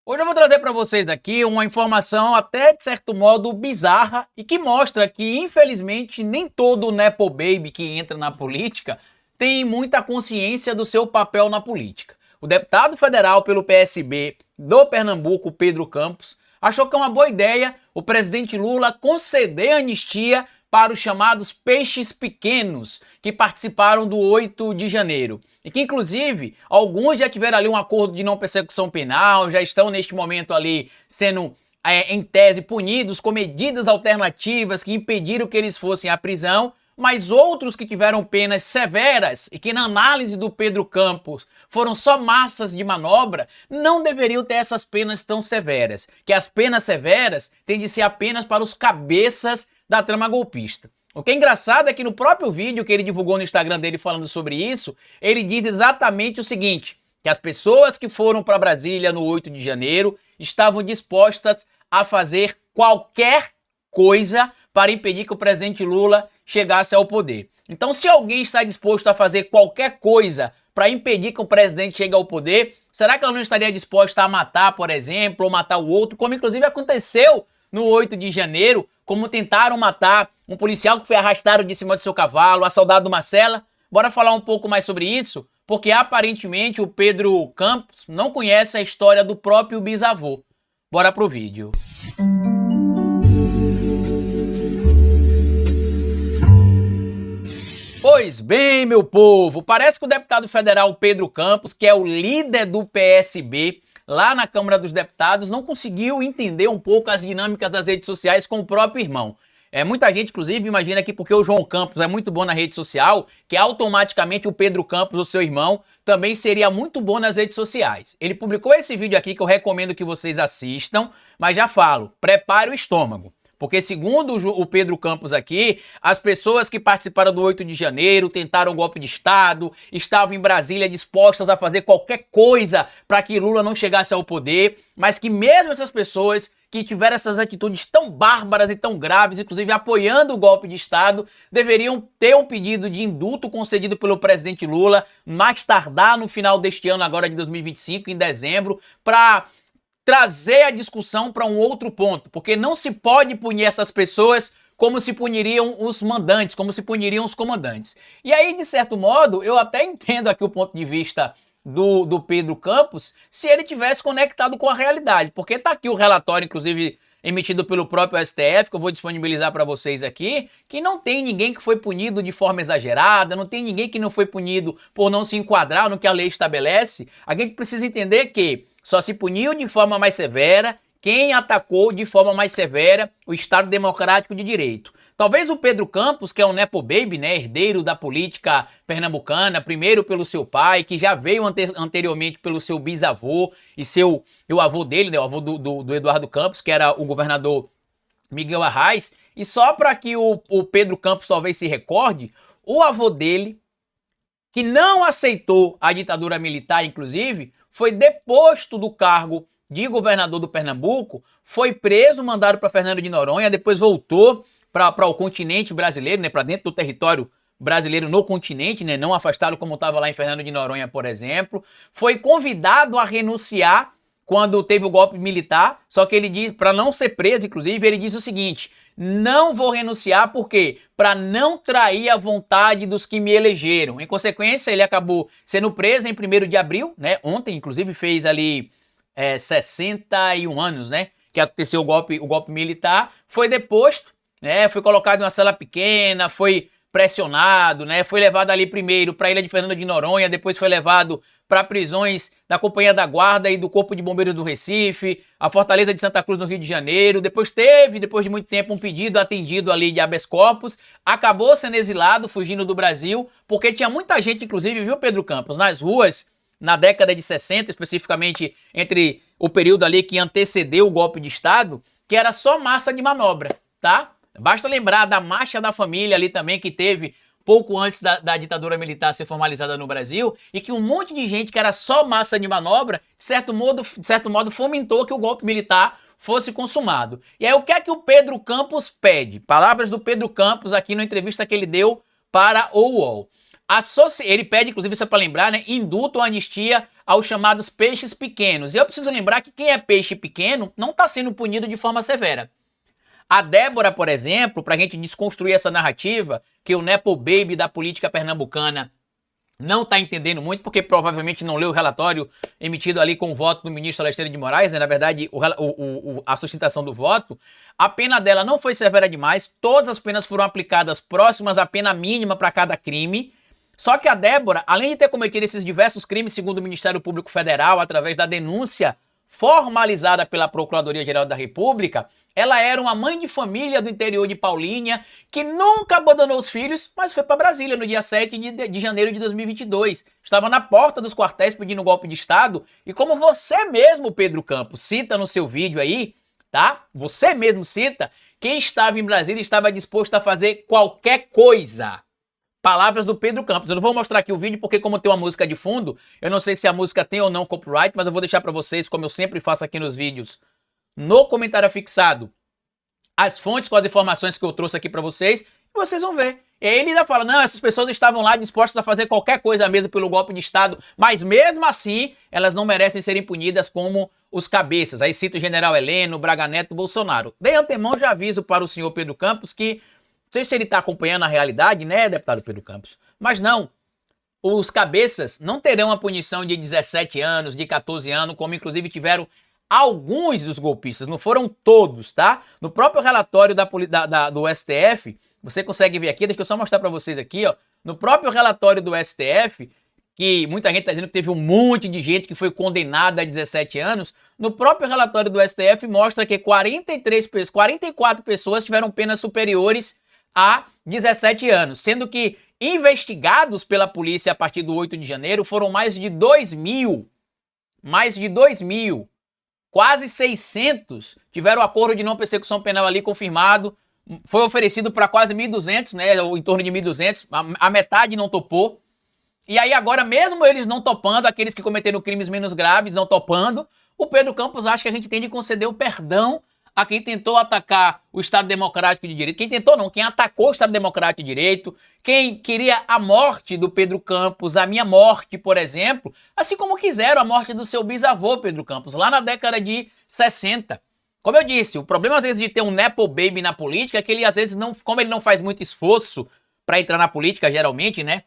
Hoje eu vou trazer para vocês aqui uma informação até de certo modo bizarra e que mostra que infelizmente nem todo nepo baby que entra na política tem muita consciência do seu papel na política. O deputado federal pelo PSB do Pernambuco, Pedro Campos, achou que é uma boa ideia o presidente Lula conceder anistia para os chamados peixes pequenos que participaram do 8 de janeiro. E que, inclusive, alguns já tiveram ali um acordo de não persecução penal, já estão neste momento ali sendo, em tese, punidos com medidas alternativas que impediram que eles fossem à prisão, mas outros que tiveram penas severas e que na análise do Pedro Campos foram só massas de manobra, não deveriam ter essas penas tão severas, que as penas severas têm de ser apenas para os cabeças da trama golpista. O que é engraçado é que no próprio vídeo que ele divulgou no Instagram dele falando sobre isso, ele diz exatamente o seguinte, que as pessoas que foram para Brasília no 8 de janeiro estavam dispostas a fazer qualquer coisa para impedir que o presidente Lula chegasse ao poder. Então, se alguém está disposto a fazer qualquer coisa para impedir que o presidente chegue ao poder, será que ela não estaria disposta a matar, por exemplo, ou matar o outro, como inclusive aconteceu no 8 de janeiro, como tentaram matar um policial que foi arrastado de cima do seu cavalo, a soldado Marcela? Bora falar um pouco mais sobre isso? Porque aparentemente o Pedro Campos não conhece a história do próprio bisavô. Bora pro vídeo. Pois bem, meu povo, parece que o deputado federal Pedro Campos, que é o líder do PSB lá na Câmara dos Deputados, não conseguiu entender um pouco as dinâmicas das redes sociais com o próprio irmão. Muita gente, inclusive, imagina que porque o João Campos é muito bom na rede social, que automaticamente o Pedro Campos, o seu irmão, também seria muito bom nas redes sociais. Ele publicou esse vídeo aqui que eu recomendo que vocês assistam, mas já falo, prepare o estômago. Porque segundo o Pedro Campos aqui, as pessoas que participaram do 8 de janeiro, tentaram um golpe de Estado, estavam em Brasília dispostas a fazer qualquer coisa para que Lula não chegasse ao poder, mas que mesmo essas pessoas que tiveram essas atitudes tão bárbaras e tão graves, inclusive apoiando o golpe de Estado, deveriam ter um pedido de indulto concedido pelo presidente Lula, mais tardar no final deste ano, agora de 2025, em dezembro, para trazer a discussão para um outro ponto, porque não se pode punir essas pessoas como se puniriam os mandantes, como se puniriam os comandantes. E aí, de certo modo, eu até entendo aqui o ponto de vista do Pedro Campos, se ele tivesse conectado com a realidade, porque tá aqui o relatório, inclusive, emitido pelo próprio STF, que eu vou disponibilizar para vocês aqui, que não tem ninguém que foi punido de forma exagerada, não tem ninguém que não foi punido por não se enquadrar no que a lei estabelece. A gente precisa entender que só se puniu de forma mais severa quem atacou de forma mais severa o Estado Democrático de Direito. Talvez o Pedro Campos, que é um nepo baby, né, herdeiro da política pernambucana, primeiro pelo seu pai, que já veio anteriormente pelo seu bisavô e o avô dele, né, o avô do Eduardo Campos, que era o governador Miguel Arraes. E só para que o Pedro Campos talvez se recorde, o avô dele, que não aceitou a ditadura militar, inclusive, foi deposto do cargo de governador do Pernambuco, foi preso, mandado para Fernando de Noronha, depois voltou para o continente brasileiro, né, para dentro do território brasileiro no continente, né, não afastado como estava lá em Fernando de Noronha, por exemplo. Foi convidado a renunciar quando teve o golpe militar, só que ele disse, para não ser preso, inclusive, ele disse o seguinte: não vou renunciar, por quê? Para não trair a vontade dos que me elegeram. Em consequência, ele acabou sendo preso em 1º de abril, né? Ontem, inclusive, fez ali 61 anos, né? Que aconteceu o golpe militar. Foi deposto, né? Foi colocado em uma cela pequena, foi pressionado, né? Foi levado ali primeiro para a ilha de Fernando de Noronha, depois foi levado para prisões da Companhia da Guarda e do Corpo de Bombeiros do Recife, a Fortaleza de Santa Cruz no Rio de Janeiro. Depois de muito tempo, um pedido atendido ali de habeas corpus, acabou sendo exilado, fugindo do Brasil, porque tinha muita gente, inclusive, viu, Pedro Campos, nas ruas, na década de 60, especificamente entre o período ali que antecedeu o golpe de Estado, que era só massa de manobra, tá? Basta lembrar da Marcha da Família ali também, que teve pouco antes da ditadura militar ser formalizada no Brasil, e que um monte de gente que era só massa de manobra, de certo modo fomentou que o golpe militar fosse consumado. E aí o que é que o Pedro Campos pede? Palavras do Pedro Campos aqui na entrevista que ele deu para o UOL. Ele pede, inclusive, só para lembrar, né, indulto ou anistia aos chamados peixes pequenos. E eu preciso lembrar que quem é peixe pequeno não está sendo punido de forma severa. A Débora, por exemplo, para a gente desconstruir essa narrativa, que o Nepo Baby da política pernambucana não está entendendo muito, porque provavelmente não leu o relatório emitido ali com o voto do ministro Alexandre de Moraes, né? Na verdade, a sustentação do voto, a pena dela não foi severa demais, todas as penas foram aplicadas próximas à pena mínima para cada crime. Só que a Débora, além de ter cometido esses diversos crimes, segundo o Ministério Público Federal, através da denúncia formalizada pela Procuradoria-Geral da República, ela era uma mãe de família do interior de Paulínia, que nunca abandonou os filhos, mas foi para Brasília no dia 7 de janeiro de 2022. Estava na porta dos quartéis pedindo golpe de Estado, e como você mesmo, Pedro Campos, cita no seu vídeo aí, tá? Você mesmo cita, quem estava em Brasília estava disposto a fazer qualquer coisa. Palavras do Pedro Campos. Eu não vou mostrar aqui o vídeo porque como tem uma música de fundo, eu não sei se a música tem ou não copyright, mas eu vou deixar para vocês, como eu sempre faço aqui nos vídeos, no comentário fixado, as fontes com as informações que eu trouxe aqui para vocês, e vocês vão ver. E aí ele ainda fala, não, essas pessoas estavam lá dispostas a fazer qualquer coisa mesmo pelo golpe de Estado, mas mesmo assim, elas não merecem serem punidas como os cabeças. Aí cita o general Heleno, Braga Neto, Bolsonaro. De antemão já aviso para o senhor Pedro Campos que não sei se ele está acompanhando a realidade, né, deputado Pedro Campos? Mas não, os cabeças não terão a punição de 17 anos, de 14 anos, como inclusive tiveram alguns dos golpistas, não foram todos, tá? No próprio relatório do STF, você consegue ver aqui, deixa eu só mostrar para vocês aqui, ó. No próprio relatório do STF, que muita gente está dizendo que teve um monte de gente que foi condenada a 17 anos, no próprio relatório do STF mostra que 44 pessoas tiveram penas superiores a 17 anos, sendo que investigados pela polícia a partir do 8 de janeiro foram mais de 2 mil, quase 600 tiveram acordo de não persecução penal ali confirmado, foi oferecido para quase 1.200, né, ou em torno de 1.200, a metade não topou, e aí agora mesmo eles não topando, aqueles que cometeram crimes menos graves não topando, o Pedro Campos acha que a gente tem de conceder o perdão a quem tentou atacar o Estado Democrático de Direito. Quem tentou não, quem atacou o Estado Democrático de Direito, quem queria a morte do Pedro Campos, a minha morte, por exemplo, assim como quiseram a morte do seu bisavô, Pedro Campos, lá na década de 60. Como eu disse, o problema às vezes de ter um Nepo Baby na política é que ele às vezes não, como ele não faz muito esforço para entrar na política, geralmente, né?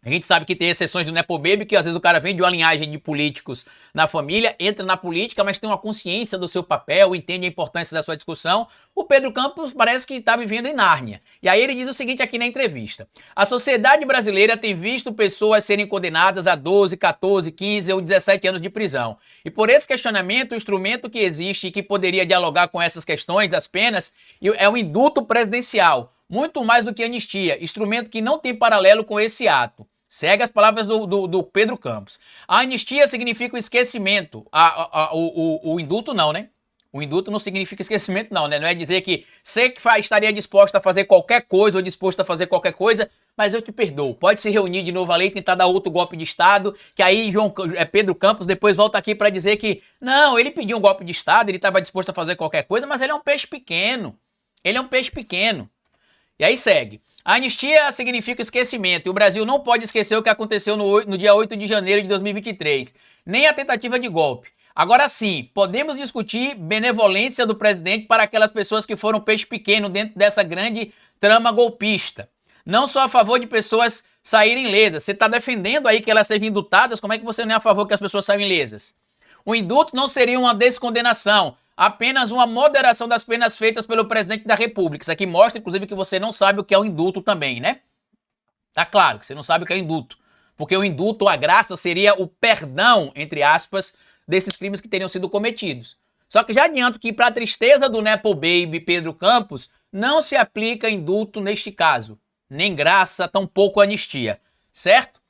A gente sabe que tem exceções do Nepo Baby, que às vezes o cara vem de uma linhagem de políticos na família, entra na política, mas tem uma consciência do seu papel, entende a importância da sua discussão. O Pedro Campos parece que está vivendo em Nárnia. E aí ele diz o seguinte aqui na entrevista. A sociedade brasileira tem visto pessoas serem condenadas a 12, 14, 15 ou 17 anos de prisão. E por esse questionamento, o instrumento que existe e que poderia dialogar com essas questões, das penas, é o indulto presidencial. Muito mais do que anistia, instrumento que não tem paralelo com esse ato. Segue as palavras do Pedro Campos. A anistia significa o esquecimento. O indulto não, né? O indulto não significa esquecimento não, né? Não é dizer que você estaria disposto a fazer qualquer coisa ou disposto a fazer qualquer coisa, mas eu te perdoo. Pode se reunir de novo ali e tentar dar outro golpe de Estado, que aí Pedro Campos depois volta aqui para dizer que não, ele pediu um golpe de Estado, ele estava disposto a fazer qualquer coisa, mas ele é um peixe pequeno. Ele é um peixe pequeno. E aí segue. A anistia significa esquecimento e o Brasil não pode esquecer o que aconteceu no dia 8 de janeiro de 2023, nem a tentativa de golpe. Agora sim, podemos discutir benevolência do presidente para aquelas pessoas que foram peixe pequeno dentro dessa grande trama golpista. Não sou a favor de pessoas saírem lesas. Você está defendendo aí que elas sejam indultadas, como é que você não é a favor que as pessoas saiam lesas? O indulto não seria uma descondenação, apenas uma moderação das penas feitas pelo presidente da República. Isso aqui mostra, inclusive, que você não sabe o que é o indulto também, né? Tá claro que você não sabe o que é o indulto. Porque o indulto, a graça, seria o perdão, entre aspas, desses crimes que teriam sido cometidos. Só que já adianto que, para a tristeza do Nepo Baby Pedro Campos, não se aplica indulto neste caso. Nem graça, tampouco anistia. Certo?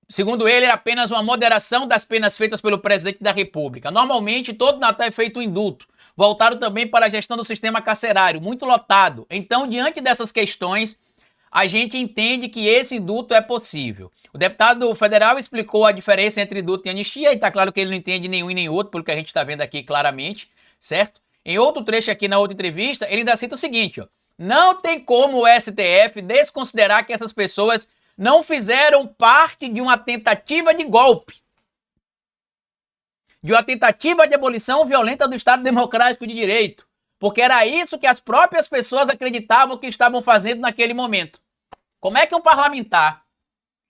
Segundo ele, é apenas uma moderação das penas feitas pelo presidente da República. Normalmente, todo Natal é feito um indulto. Voltaram também para a gestão do sistema carcerário, muito lotado. Então, diante dessas questões, a gente entende que esse indulto é possível. O deputado federal explicou a diferença entre indulto e anistia, e está claro que ele não entende nenhum e nem outro, pelo que a gente está vendo aqui claramente, certo? Em outro trecho aqui na outra entrevista, ele ainda cita o seguinte, ó. Não tem como o STF desconsiderar que essas pessoas não fizeram parte de uma tentativa de golpe, de uma tentativa de abolição violenta do Estado Democrático de Direito, porque era isso que as próprias pessoas acreditavam que estavam fazendo naquele momento. Como é que um parlamentar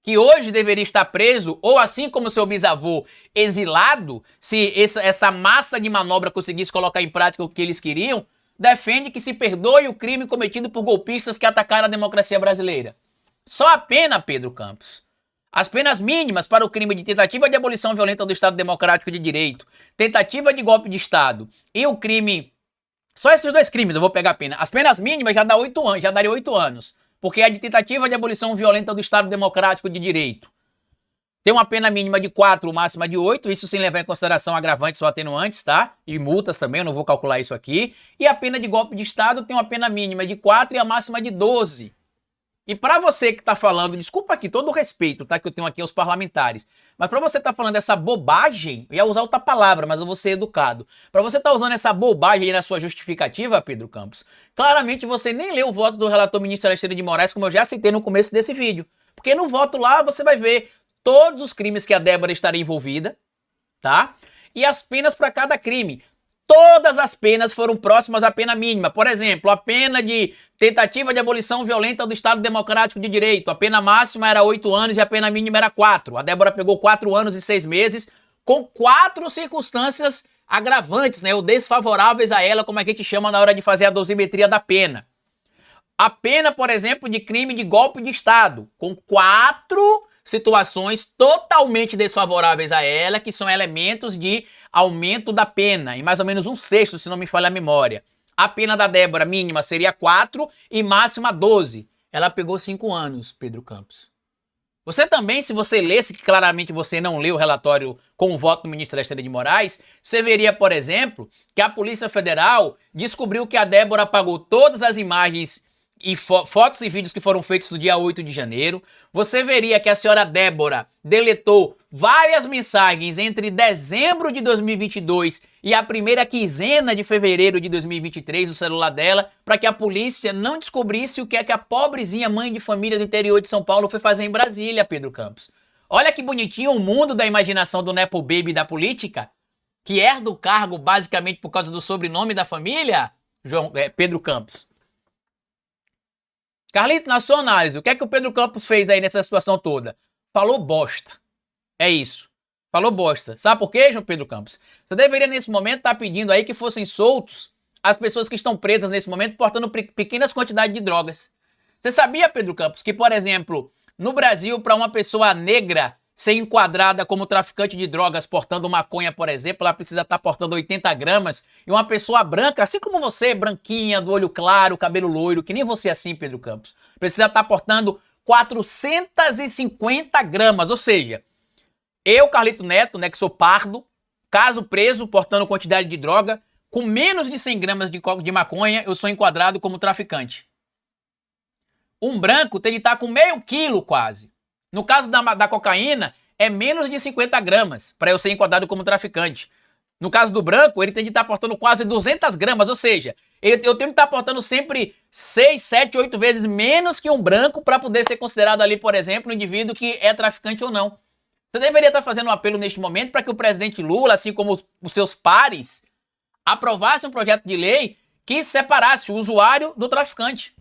que hoje deveria estar preso, ou assim como seu bisavô, exilado, se essa massa de manobra conseguisse colocar em prática o que eles queriam, defende que se perdoe o crime cometido por golpistas que atacaram a democracia brasileira? Só a pena, Pedro Campos. As penas mínimas para o crime de tentativa de abolição violenta do Estado Democrático de Direito, tentativa de golpe de Estado e o crime... Só esses dois crimes eu vou pegar a pena. As penas mínimas já daria 8 anos. Porque é de tentativa de abolição violenta do Estado Democrático de Direito. Tem uma pena mínima de 4, máxima de 8, isso sem levar em consideração agravantes ou atenuantes, tá? E multas também, eu não vou calcular isso aqui. E a pena de golpe de Estado tem uma pena mínima de 4 e a máxima de 12. E para você que tá falando, desculpa aqui, todo o respeito, tá? Que eu tenho aqui aos parlamentares. Mas para você tá falando essa bobagem, eu ia usar outra palavra, mas eu vou ser educado. Para você tá usando essa bobagem aí na sua justificativa, Pedro Campos, claramente você nem leu o voto do relator ministro Alexandre de Moraes, como eu já citei no começo desse vídeo. Porque no voto lá você vai ver todos os crimes que a Débora estaria envolvida, tá? E as penas para cada crime. Todas as penas foram próximas à pena mínima. Por exemplo, a pena de tentativa de abolição violenta do Estado Democrático de Direito. A pena máxima era 8 anos e a pena mínima era 4. A Débora pegou 4 anos e 6 meses, com 4 circunstâncias agravantes, né? Ou desfavoráveis a ela, como a gente chama na hora de fazer a dosimetria da pena. A pena, por exemplo, de crime de golpe de Estado, com 4 situações totalmente desfavoráveis a ela, que são elementos de aumento da pena, em mais ou menos 1/6, se não me falha a memória. A pena da Débora mínima seria 4 e máxima 12. Ela pegou 5 anos, Pedro Campos. Você também, se você lesse, que claramente você não leu o relatório com o voto do ministro Alexandre de Moraes, você veria, por exemplo, que a Polícia Federal descobriu que a Débora apagou todas as imagens e fotos e vídeos que foram feitos no dia 8 de janeiro. Você veria que a senhora Débora deletou várias mensagens entre dezembro de 2022 e a primeira quinzena de fevereiro de 2023 no celular dela, para que a polícia não descobrisse o que é que a pobrezinha mãe de família do interior de São Paulo foi fazer em Brasília, Pedro Campos. Olha que bonitinho o mundo da imaginação do Nepo Baby da política, que herda o cargo basicamente por causa do sobrenome da família, Pedro Campos. Carlito, na sua análise, o que é que o Pedro Campos fez aí nessa situação toda? Falou bosta. É isso. Falou bosta. Sabe por quê, João Pedro Campos? Você deveria, nesse momento, estar pedindo aí que fossem soltos as pessoas que estão presas nesse momento portando pequenas quantidades de drogas. Você sabia, Pedro Campos, que, por exemplo, no Brasil, para uma pessoa negra ser enquadrada como traficante de drogas portando maconha, por exemplo, ela precisa estar portando 80 gramas, e uma pessoa branca, assim como você, branquinha, do olho claro, cabelo loiro, que nem você assim, Pedro Campos, precisa estar portando 450 gramas, ou seja, eu, Carlito Neto, né, que sou pardo, caso preso, portando quantidade de droga, com menos de 100 gramas de maconha, eu sou enquadrado como traficante. Um branco tem de estar com meio quilo quase. No caso da cocaína, é menos de 50 gramas para eu ser enquadrado como traficante. No caso do branco, ele tem de estar portando quase 200 gramas, ou seja, eu tenho de estar portando sempre 6, 7, 8 vezes menos que um branco para poder ser considerado ali, por exemplo, um indivíduo que é traficante ou não. Você deveria estar fazendo um apelo neste momento para que o presidente Lula, assim como os seus pares, aprovasse um projeto de lei que separasse o usuário do traficante.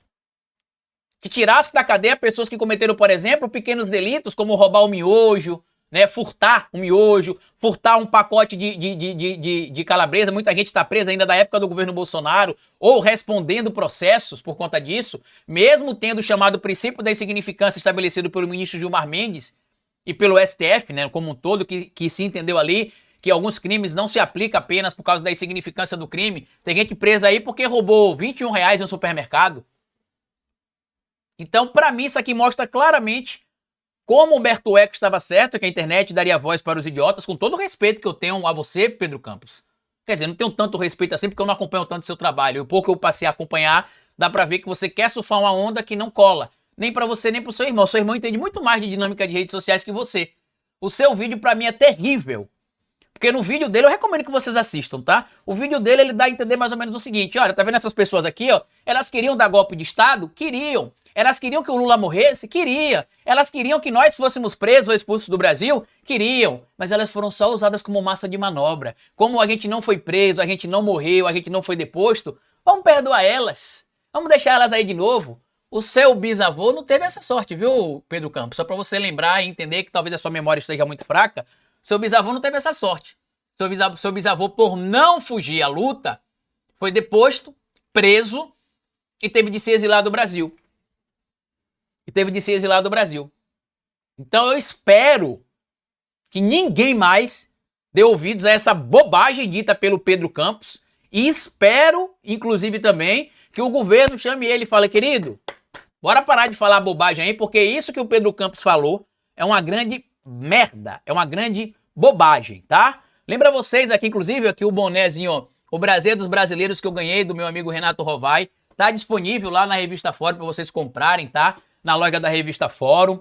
Que tirasse da cadeia pessoas que cometeram, por exemplo, pequenos delitos, como roubar um miojo, né, furtar um miojo, furtar um pacote de calabresa. Muita gente está presa ainda da época do governo Bolsonaro, ou respondendo processos por conta disso, mesmo tendo o chamado princípio da insignificância estabelecido pelo ministro Gilmar Mendes e pelo STF, né, como um todo, que se entendeu ali que alguns crimes não se aplicam apenas por causa da insignificância do crime. Tem gente presa aí porque roubou R$21 no supermercado. Então, para mim, isso aqui mostra claramente como o Humberto Eco estava certo, que a internet daria voz para os idiotas, com todo o respeito que eu tenho a você, Pedro Campos. Quer dizer, não tenho tanto respeito assim, porque eu não acompanho tanto o seu trabalho. O pouco que eu passei a acompanhar, dá para ver que você quer surfar uma onda que não cola. Nem para você, nem para o seu irmão. Seu irmão entende muito mais de dinâmica de redes sociais que você. O seu vídeo, para mim, é terrível. Porque no vídeo dele, eu recomendo que vocês assistam, tá? O vídeo dele, ele dá a entender mais ou menos o seguinte, olha, tá vendo essas pessoas aqui, ó? Elas queriam dar golpe de Estado? Queriam. Elas queriam que o Lula morresse? Queria. Elas queriam que nós fôssemos presos ou expulsos do Brasil? Queriam. Mas elas foram só usadas como massa de manobra. Como a gente não foi preso, a gente não morreu, a gente não foi deposto, vamos perdoar elas. Vamos deixar elas aí de novo. O seu bisavô não teve essa sorte, viu, Pedro Campos? Só para você lembrar e entender que talvez a sua memória esteja muito fraca. Seu bisavô não teve essa sorte. Seu bisavô, por não fugir à luta, foi deposto, preso e teve de se exilar do Brasil. Então eu espero que ninguém mais dê ouvidos a essa bobagem dita pelo Pedro Campos e espero, inclusive também, que o governo chame ele e fale, querido, bora parar de falar bobagem aí, porque isso que o Pedro Campos falou é uma grande merda, é uma grande bobagem, tá? Lembra vocês aqui, inclusive, aqui o bonézinho, ó, o Brasil dos Brasileiros que eu ganhei do meu amigo Renato Rovai, tá disponível lá na Revista Fórum para vocês comprarem, tá? Na loja da Revista Fórum.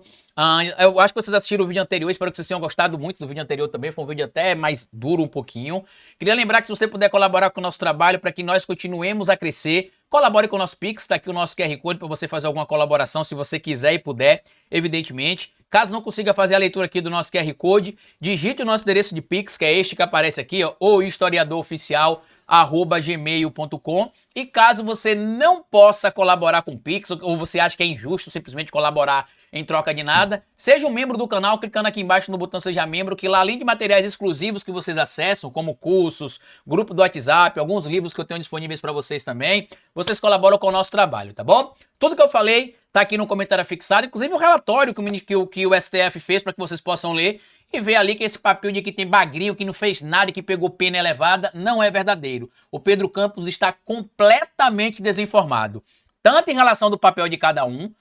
Eu acho que vocês assistiram o vídeo anterior, espero que vocês tenham gostado muito do vídeo anterior também, foi um vídeo até mais duro um pouquinho. Queria lembrar que se você puder colaborar com o nosso trabalho para que nós continuemos a crescer, colabore com o nosso Pix, tá aqui o nosso QR Code para você fazer alguma colaboração, se você quiser e puder, evidentemente. Caso não consiga fazer a leitura aqui do nosso QR Code, digite o nosso endereço de Pix, que é este que aparece aqui, ó, o historiadoroficial@gmail.com. E caso você não possa colaborar com o Pix, ou você acha que é injusto simplesmente colaborar em troca de nada, seja um membro do canal clicando aqui embaixo no botão Seja Membro, que lá além de materiais exclusivos que vocês acessam, como cursos, grupo do WhatsApp, alguns livros que eu tenho disponíveis para vocês também, vocês colaboram com o nosso trabalho, tá bom? Tudo que eu falei tá aqui no comentário fixado, inclusive o relatório que o STF fez para que vocês possam ler e ver ali que esse papel de que tem bagrio, que não fez nada e que pegou pena elevada, não é verdadeiro. O Pedro Campos está completamente desinformado, tanto em relação do papel de cada um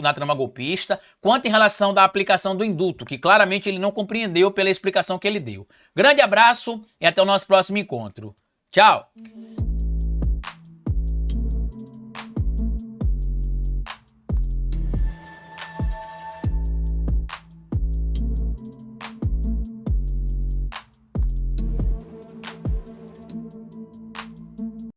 na trama golpista, quanto em relação da aplicação do indulto, que claramente ele não compreendeu pela explicação que ele deu. Grande abraço e até o nosso próximo encontro. Tchau!